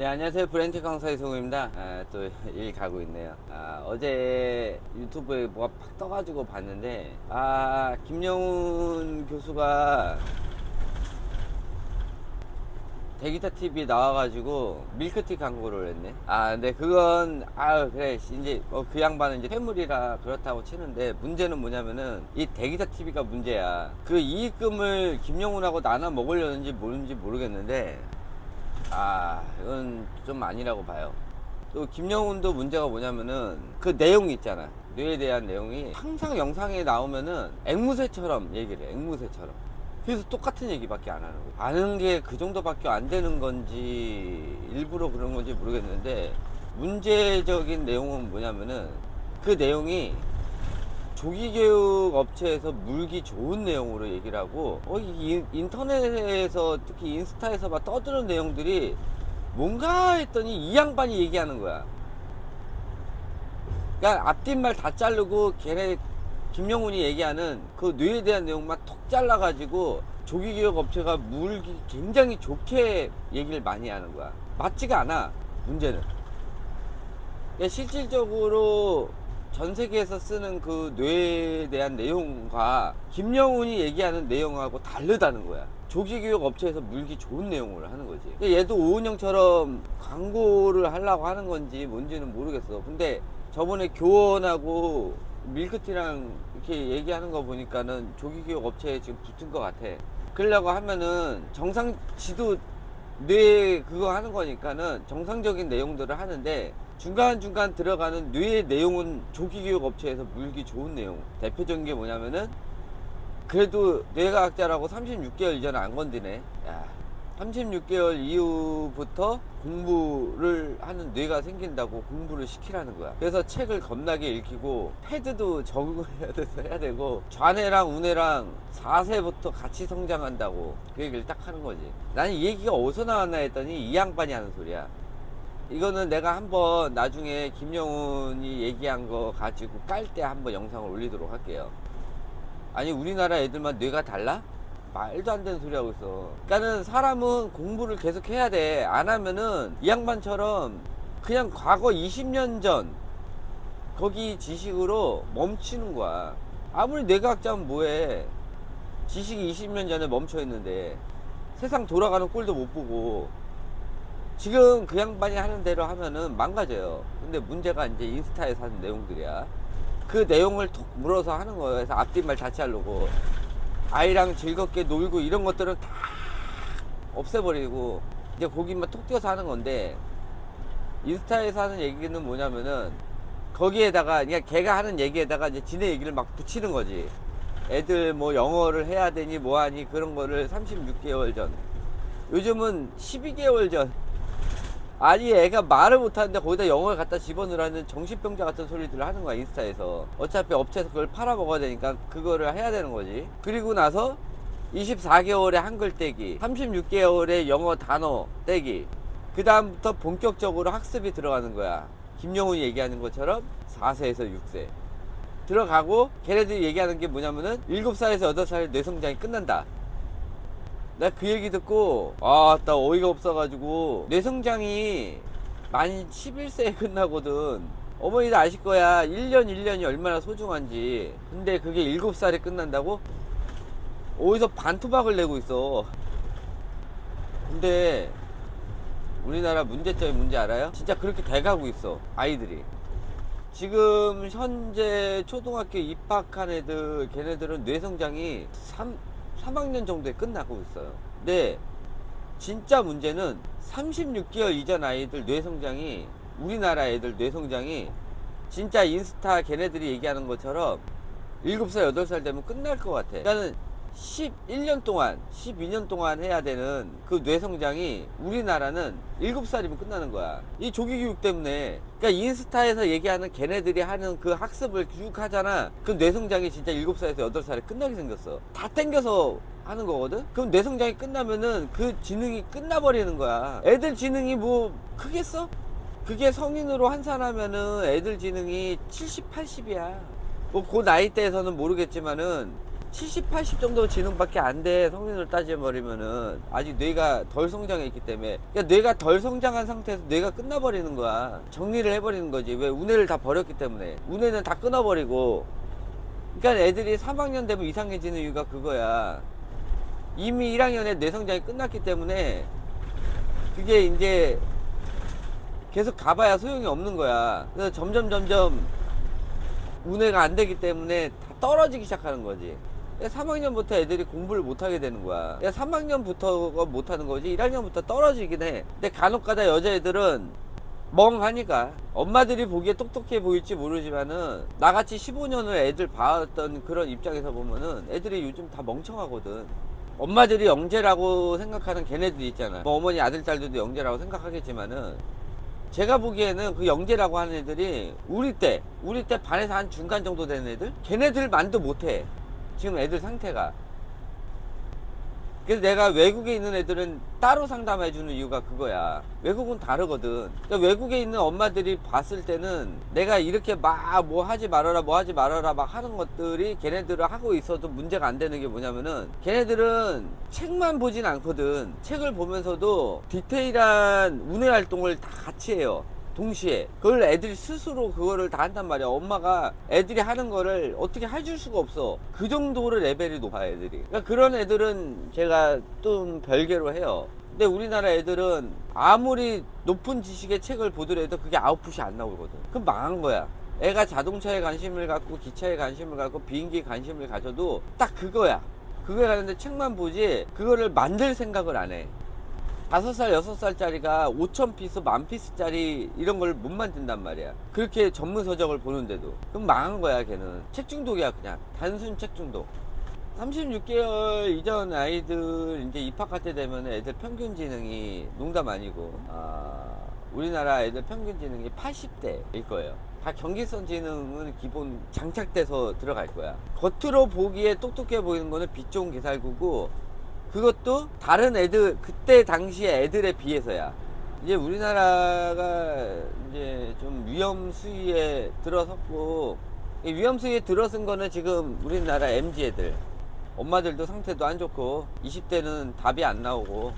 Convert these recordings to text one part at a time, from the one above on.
네, 안녕하세요. 브랜드 강사 이성우입니다. 또 일 가고 있네요. 어제 유튜브에 뭐가 팍 떠가지고 봤는데, 김영훈 교수가 대기타 TV에 나와가지고 밀크티 광고를 했네. 근데 그건, 그래. 이제 그 양반은 이제 퇴물이라 그렇다고 치는데, 문제는 뭐냐면은 이 대기타 TV가 문제야. 그 이익금을 김영훈하고 나눠 먹으려는지 모르는지 모르겠는데, 이건 좀 아니라고 봐요. 또 김영훈도 문제가 뭐냐면은 그 내용이 있잖아. 뇌에 대한 내용이 항상 영상에 나오면은 앵무새처럼 얘기를 해. 앵무새처럼. 그래서 똑같은 얘기밖에 안 하는 거야. 아는 게 그 정도밖에 안 되는 건지 일부러 그런 건지 모르겠는데, 문제적인 내용은 뭐냐면은 그 내용이 조기교육 업체에서 물기 좋은 내용으로 얘기를 하고, 인터넷에서 특히 인스타에서 막 떠드는 내용들이 뭔가 했더니 이 양반이 얘기하는 거야. 그러니까 앞뒷말 다 자르고 걔네 김영훈이 얘기하는 그 뇌에 대한 내용만 톡 잘라가지고 조기교육 업체가 물기 굉장히 좋게 얘기를 많이 하는 거야. 맞지가 않아, 문제는. 그러니까 실질적으로 전 세계에서 쓰는 그 뇌에 대한 내용과 김영훈이 얘기하는 내용하고 다르다는 거야. 조기교육 업체에서 물기 좋은 내용을 하는 거지. 얘도 오은영처럼 광고를 하려고 하는 건지 뭔지는 모르겠어. 근데 저번에 교원하고 밀크티랑 이렇게 얘기하는 거 보니까는 조기교육 업체에 지금 붙은 것 같아. 그러려고 하면은 지도 뇌 그거 하는 거니까는 정상적인 내용들을 하는데, 중간중간 들어가는 뇌의 내용은 조기교육 업체에서 물기 좋은 내용. 대표적인 게 뭐냐면은, 그래도 뇌과학자라고 36개월 이전에 안 건드네. 36개월 이후부터 공부를 하는 뇌가 생긴다고 공부를 시키라는 거야. 그래서 책을 겁나게 읽히고 패드도 적응을 해야 되고 좌뇌랑 우뇌랑 4세부터 같이 성장한다고 그 얘기를 딱 하는 거지. 나는 이 얘기가 어디서 나왔나 했더니 이 양반이 하는 소리야. 이거는 내가 한번 나중에 김영훈이 얘기한 거 가지고 깔 때 한번 영상을 올리도록 할게요. 아니, 우리나라 애들만 뇌가 달라? 말도 안 되는 소리 하고 있어. 그러니까는 사람은 공부를 계속 해야 돼. 안 하면은 이 양반처럼 그냥 과거 20년 전 거기 지식으로 멈추는 거야. 아무리 뇌과학자면 뭐해. 지식이 20년 전에 멈춰 있는데 세상 돌아가는 꼴도 못 보고 지금 그 양반이 하는 대로 하면은 망가져요. 근데 문제가 이제 인스타에서 하는 내용들이야. 그 내용을 톡 물어서 하는 거예요. 그래서 앞뒷말 다 자르고 아이랑 즐겁게 놀고 이런 것들은 다 없애버리고 이제 거기만 톡 띄어서 하는 건데, 인스타에서 하는 얘기는 뭐냐면은 거기에다가 그냥 걔가 하는 얘기에다가 이제 지네 얘기를 막 붙이는 거지. 애들 뭐 영어를 해야 되니 뭐하니 그런 거를 36개월 전, 요즘은 12개월 전. 아니, 애가 말을 못하는데 거기다 영어를 갖다 집어넣으라는 정신병자 같은 소리들을 하는 거야, 인스타에서. 어차피 업체에서 그걸 팔아먹어야 되니까 그거를 해야 되는 거지. 그리고 나서 24개월에 한글 떼기, 36개월에 영어 단어 떼기, 그 다음부터 본격적으로 학습이 들어가는 거야. 김영훈이 얘기하는 것처럼 4세에서 6세 들어가고, 걔네들이 얘기하는 게 뭐냐면은 7살에서 8살에 뇌성장이 끝난다. 나 그 얘기 듣고 나 어이가 없어가지고, 뇌성장이 만 11세에 끝나거든. 어머니도 아실 거야, 1년이 얼마나 소중한지. 근데 그게 7살에 끝난다고? 어디서 반토막을 내고 있어. 근데 우리나라 문제점이 뭔지 알아요? 진짜 그렇게 돼가고 있어, 아이들이. 지금 현재 초등학교 입학한 애들, 걔네들은 뇌성장이 3학년 정도에 끝나고 있어요. 근데 진짜 문제는 36개월 이전 아이들 뇌성장이, 우리나라 애들 뇌성장이 진짜 인스타 걔네들이 얘기하는 것처럼 7살, 8살 되면 끝날 것 같아. 그러니까는 11년 동안, 12년 동안 해야 되는 그 뇌성장이 우리나라는 7살이면 끝나는 거야. 이 조기교육 때문에. 그러니까 인스타에서 얘기하는 걔네들이 하는 그 학습을 쭉 하잖아. 그 뇌성장이 진짜 7살에서 8살에 끝나게 생겼어. 다 땡겨서 하는 거거든? 그럼 뇌성장이 끝나면은 그 지능이 끝나버리는 거야. 애들 지능이 뭐 크겠어? 그게 성인으로 환산하면은 애들 지능이 70, 80이야. 뭐 그 나이대에서는 모르겠지만은 70, 80 정도 지능밖에 안 돼. 성인으로 따져버리면은 아직 뇌가 덜 성장해 있기 때문에. 그러니까 뇌가 덜 성장한 상태에서 뇌가 끝나버리는 거야. 정리를 해버리는 거지. 왜? 운해를 다 버렸기 때문에. 운해는 다 끊어버리고. 그러니까 애들이 3학년 되면 이상해지는 이유가 그거야. 이미 1학년에 뇌 성장이 끝났기 때문에 그게 이제 계속 가봐야 소용이 없는 거야. 그래서 점점 운해가 안 되기 때문에 다 떨어지기 시작하는 거지. 3학년부터 애들이 공부를 못하게 되는 거야. 3학년부터가 못하는 거지 1학년부터 떨어지긴 해. 근데 간혹가다 여자애들은 멍하니까 엄마들이 보기에 똑똑해 보일지 모르지만은 나같이 15년을 애들 봐왔던 그런 입장에서 보면은 애들이 요즘 다 멍청하거든. 엄마들이 영재라고 생각하는 걔네들이 있잖아. 뭐 어머니 아들 딸들도 영재라고 생각하겠지만은 제가 보기에는 그 영재라고 하는 애들이 우리 때 반에서 한 중간 정도 되는 애들? 걔네들만도 못해. 지금 애들 상태가. 그래서 내가 외국에 있는 애들은 따로 상담해주는 이유가 그거야. 외국은 다르거든. 그러니까 외국에 있는 엄마들이 봤을 때는 내가 이렇게 막 뭐 하지 말아라 막 하는 것들이 걔네들은 하고 있어도 문제가 안 되는 게 뭐냐면은 걔네들은 책만 보진 않거든. 책을 보면서도 디테일한 운해 활동을 다 같이 해요. 동시에 그걸 애들이 스스로 그거를 다 한단 말이야. 엄마가 애들이 하는 거를 어떻게 해줄 수가 없어. 그 정도로 레벨이 높아 애들이. 그러니까 그런 애들은 제가 좀 별개로 해요. 근데 우리나라 애들은 아무리 높은 지식의 책을 보더라도 그게 아웃풋이 안 나오거든. 그럼 망한 거야. 애가 자동차에 관심을 갖고 기차에 관심을 갖고 비행기에 관심을 가져도 딱 그거야. 그거에 관련된 책만 보지 그거를 만들 생각을 안 해. 5살, 6살짜리가 5,000피스, 10,000피스짜리 이런 걸 못 만든단 말이야. 그렇게 전문 서적을 보는데도. 그럼 망한 거야, 걔는. 책 중독이야, 그냥. 단순 책 중독. 36개월 이전 아이들 이제 입학할 때 되면 애들 평균 지능이 농담 아니고, 우리나라 애들 평균 지능이 80대일 거예요. 다 경계선 지능은 기본 장착돼서 들어갈 거야. 겉으로 보기에 똑똑해 보이는 거는 빛 좋은 개살구고, 그것도 다른 애들 그때 당시에 애들에 비해서야. 이제 우리나라가 이제 좀 위험 수위에 들어섰고, 이 위험 수위에 들어선 거는 지금 우리나라 MZ 애들 엄마들도 상태도 안 좋고 20대는 답이 안 나오고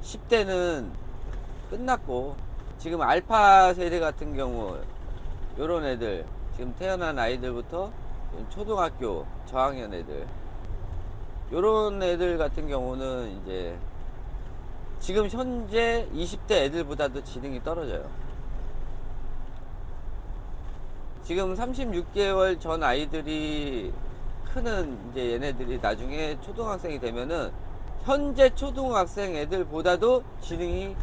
10대는 끝났고, 지금 알파 세대 같은 경우 요런 애들 지금 태어난 아이들부터 초등학교 저학년 애들 요런 애들 같은 경우는 이제 지금 현재 20대 애들보다도 지능이 떨어져요. 지금 36개월 전 아이들이 크는 이제 얘네들이 나중에 초등학생이 되면은 현재 초등학생 애들보다도 지능이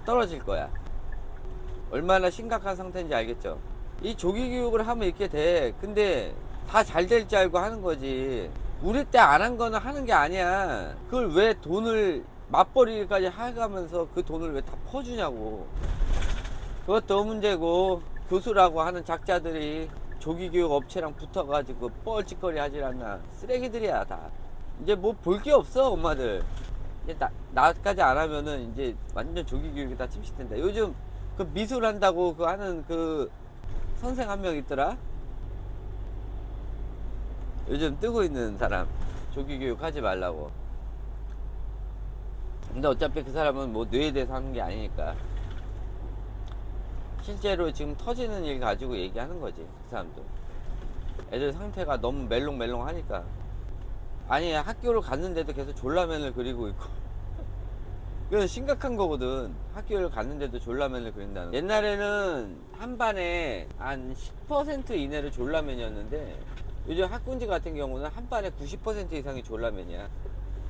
떨어질 거야. 얼마나 심각한 상태인지 알겠죠? 이 조기 교육을 하면 이렇게 돼. 근데 다 잘 될 줄 알고 하는 거지. 우리 때 안 한 거는 하는 게 아니야. 그걸 왜 돈을 맞벌이까지 해가면서 그 돈을 왜 다 퍼주냐고. 그것도 문제고, 교수라고 하는 작자들이 조기 교육 업체랑 붙어가지고 뻘짓거리 하질 않나. 쓰레기들이야 다. 이제 뭐 볼 게 없어 엄마들. 이제 나까지 안 하면은 이제 완전 조기 교육이 다 침식된다. 요즘 그 미술 한다고 그 하는 그 선생 한 명 있더라. 요즘 뜨고 있는 사람, 조기 교육 하지 말라고. 근데 어차피 그 사람은 뭐 뇌에 대해서 하는 게 아니니까. 실제로 지금 터지는 일 가지고 얘기하는 거지, 그 사람도. 애들 상태가 너무 멜롱멜롱 하니까. 아니, 학교를 갔는데도 계속 졸라맨을 그리고 있고. 그건 심각한 거거든. 학교를 갔는데도 졸라맨을 그린다는 거. 옛날에는 한 반에 한 10% 이내로 졸라맨이었는데 요즘 학군지 같은 경우는 한 반에 90% 이상이 졸라맨이야.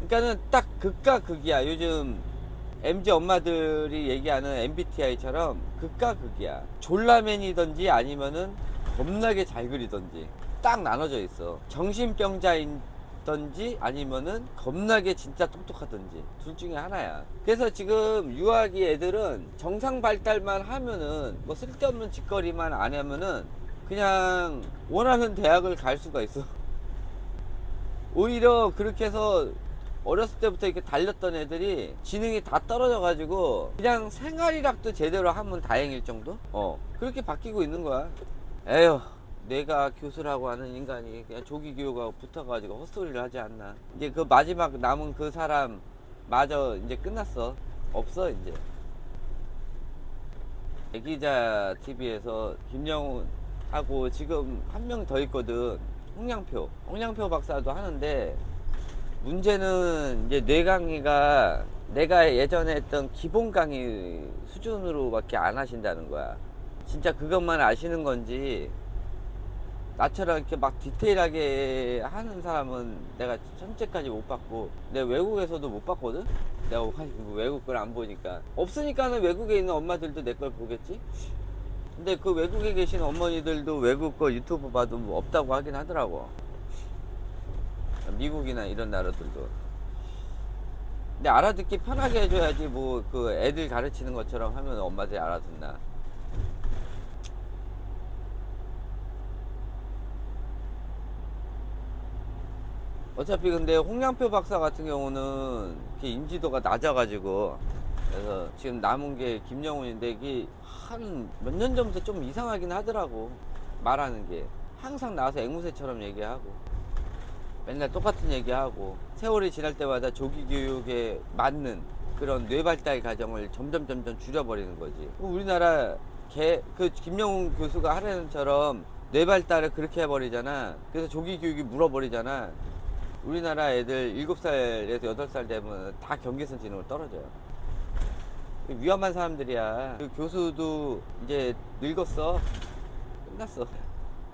그러니까는 딱 극과 극이야. 요즘 MZ 엄마들이 얘기하는 MBTI처럼 극과 극이야. 졸라맨이든지 아니면은 겁나게 잘 그리든지 딱 나눠져 있어. 정신병자이든지 아니면은 겁나게 진짜 똑똑하든지 둘 중에 하나야. 그래서 지금 유아기 애들은 정상 발달만 하면은 뭐 쓸데없는 짓거리만 안 하면은 그냥 원하는 대학을 갈 수가 있어. 오히려 그렇게 해서 어렸을 때부터 이렇게 달렸던 애들이 지능이 다 떨어져 가지고 그냥 생활이락도 제대로 하면 다행일 정도? 그렇게 바뀌고 있는 거야. 에휴, 내가 교수라고 하는 인간이 그냥 조기 교육하고 붙어가지고 헛소리를 하지 않나. 이제 그 마지막 남은 그 사람 마저 이제 끝났어. 없어 이제. 애기자 TV에서 김영훈하고 지금 한 명 더 있거든. 홍량표 박사도 하는데, 문제는 이제 뇌 강의가 내가 예전에 했던 기본 강의 수준으로밖에 안 하신다는 거야. 진짜 그것만 아시는 건지, 나처럼 이렇게 막 디테일하게 하는 사람은 내가 현재까지 못 봤고, 내가 외국에서도 못 봤거든? 내가 외국 걸 안 보니까. 없으니까는 외국에 있는 엄마들도 내 걸 보겠지? 근데 그 외국에 계신 어머니들도 외국 거 유튜브 봐도 뭐 없다고 하긴 하더라고. 미국이나 이런 나라들도. 근데 알아듣기 편하게 해줘야지, 뭐 그 애들 가르치는 것처럼 하면 엄마들이 알아듣나. 어차피 근데 홍량표 박사 같은 경우는 인지도가 낮아가지고, 그래서 지금 남은 게 김영훈인데, 이게 한 몇 년 전부터 좀 이상하긴 하더라고. 말하는 게 항상 나와서 앵무새처럼 얘기하고 맨날 똑같은 얘기하고, 세월이 지날 때마다 조기 교육에 맞는 그런 뇌발달 과정을 점점 줄여버리는 거지. 우리나라 그 김영훈 교수가 하라는 처럼 뇌발달을 그렇게 해버리잖아. 그래서 조기 교육이 물어버리잖아. 우리나라 애들 7살에서 8살 되면 다 경계선 지능으로 떨어져요. 위험한 사람들이야. 그 교수도 이제 늙었어. 끝났어.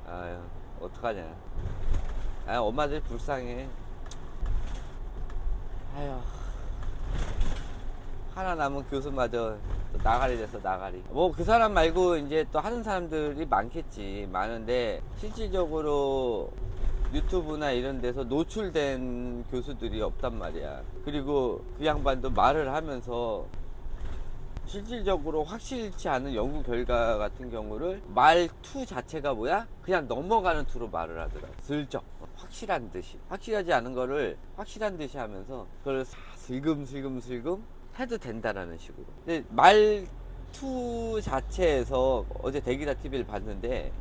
아유, 어떡하냐. 아, 엄마들 불쌍해. 아유, 하나 남은 교수마저 나가리 됐어, 나가리. 뭐 그 사람 말고 이제 또 하는 사람들이 많겠지. 많은데 실질적으로 유튜브나 이런 데서 노출된 교수들이 없단 말이야. 그리고 그 양반도 말을 하면서 실질적으로 확실치 않은 연구 결과 같은 경우를, 말투 자체가 뭐야? 그냥 넘어가는 투로 말을 하더라. 슬쩍. 확실한 듯이. 확실하지 않은 거를 확실한 듯이 하면서 그걸 슬금슬금 해도 된다라는 식으로. 근데 말투 자체에서 어제 대기다 TV를 봤는데,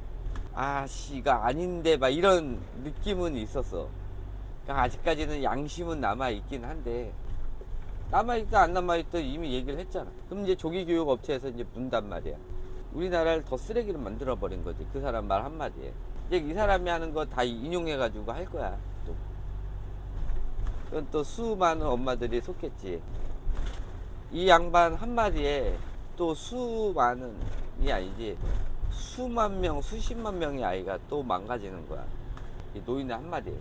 아씨가 아닌데 막 이런 느낌은 있었어. 그러니까 아직까지는 양심은 남아있긴 한데, 남아있든 안 남아있든 이미 얘기를 했잖아. 그럼 이제 조기교육 업체에서 이제 문단 말이야. 우리나라를 더 쓰레기로 만들어버린 거지. 그 사람 말 한마디에. 이제 이 사람이 하는 거 다 인용해가지고 할 거야. 또. 그건 또 수많은 엄마들이 속했지. 이 양반 한마디에 또 수많은이 아니지, 수만 명, 수십만 명의 아이가 또 망가지는 거야. 이 노인의 한마디에.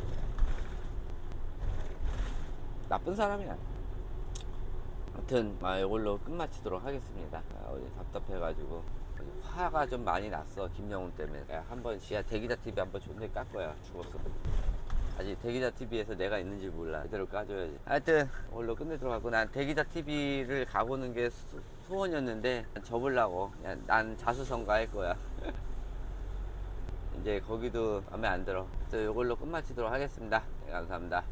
나쁜 사람이야. 아무튼 이걸로 끝마치도록 하겠습니다. 어제 답답해가지고 화가 좀 많이 났어, 김영훈 때문에. 한번 지하 대기자 TV 한번 존나 깔 거야. 죽었어. 아직 대기자 TV에서 내가 있는지 몰라. 그대로 까줘야지. 하여튼 오늘로 끝내도록 하고, 난 대기자 TV를 가보는 게 소원이었는데 접으려고. 그냥 난 자수성가 할 거야. 이제 거기도 마음에 안 들어. 이걸로 끝마치도록 하겠습니다. 네, 감사합니다.